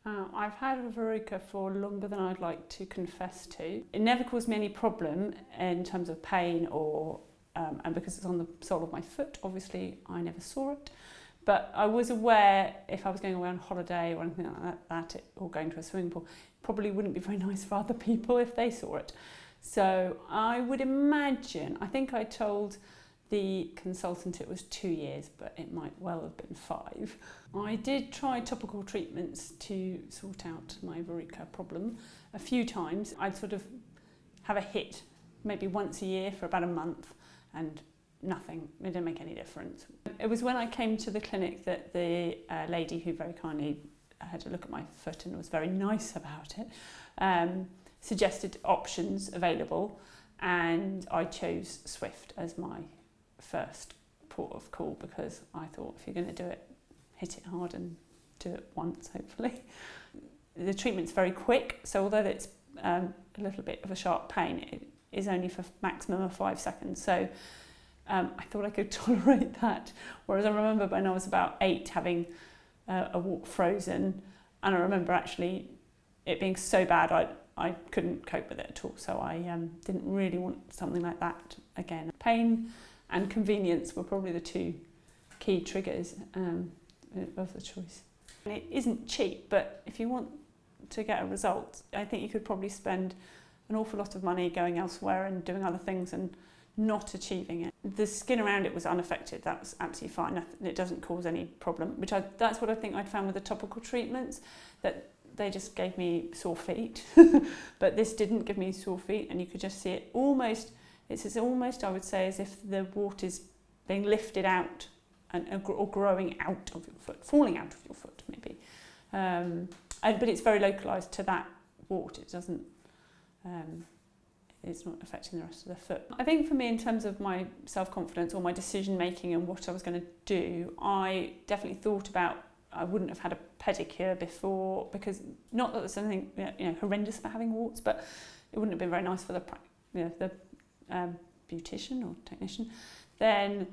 I've had a verruca for longer than I'd like to confess to. It never caused me any problem in terms of pain or, and because it's on the sole of my foot, obviously I never saw it. But I was aware if I was going away on holiday or anything like that or going to a swimming pool, it probably wouldn't be very nice for other people if they saw it. So I would imagine, I think I told the consultant it was 2 years, but it might well have been 5. I did try topical treatments to sort out my verruca problem a few times. I'd sort of have a hit maybe once a year for about a month and nothing, it didn't make any difference. It was when I came to the clinic that the lady who very kindly had a look at my foot and was very nice about it, suggested options available, and I chose Swift as my first port of call because I thought if you're going to do it, hit it hard and do it once, hopefully. The treatment's very quick, so although it's a little bit of a sharp pain, it is only for maximum of 5 seconds. So I thought I could tolerate that. Whereas I remember when I was about 8 having a Wart frozen, and I remember actually it being so bad I couldn't cope with it at all. So I didn't really want something like that again. Pain and convenience were probably the 2 key triggers of the choice. And it isn't cheap, but if you want to get a result, I think you could probably spend an awful lot of money going elsewhere and doing other things and not achieving it. The skin around it was unaffected, that was absolutely fine. It doesn't cause any problem, that's what I think I'd found with the topical treatments, that they just gave me sore feet, but this didn't give me sore feet, and you could just see it almost, it's almost, I would say, as if the Wart is being lifted out or growing out of your foot, falling out of your foot maybe. But it's very localised to that Wart, it doesn't, it's not affecting the rest of the foot. I think for me, in terms of my self-confidence or my decision making and what I was going to do, I definitely thought about, I wouldn't have had a pedicure before, because not that there's anything horrendous about having warts, but it wouldn't have been very nice for the beautician or technician. Then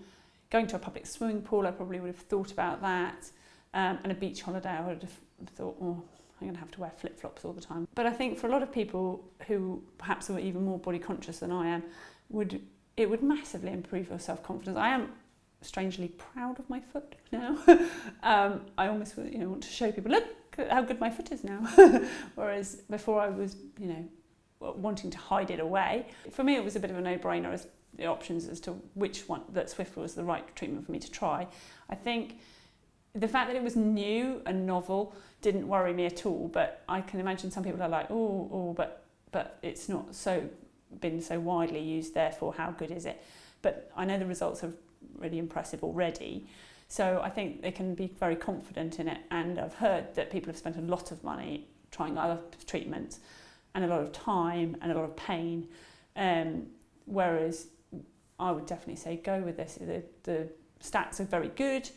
going to a public swimming pool, I probably would have thought about that, and a beach holiday, I would have thought, oh, I'm going to have to wear flip-flops all the time. But I think for a lot of people who perhaps are even more body conscious than I am, it would massively improve your self-confidence. I am strangely proud of my foot now. I almost want to show people, look how good my foot is now. Whereas before I was wanting to hide it away. For me it was a bit of a no-brainer as the options as to which one that Swift was the right treatment for me to try. I think the fact that it was new and novel didn't worry me at all, but I can imagine some people are like, but it's not been so widely used, therefore how good is it? But I know the results are really impressive already, so I think they can be very confident in it, and I've heard that people have spent a lot of money trying other treatments and a lot of time and a lot of pain, whereas I would definitely say go with this. The stats are very good.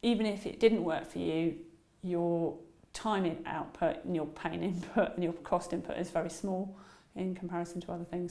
Even if it didn't work for you, your time output and your pain input and your cost input is very small in comparison to other things.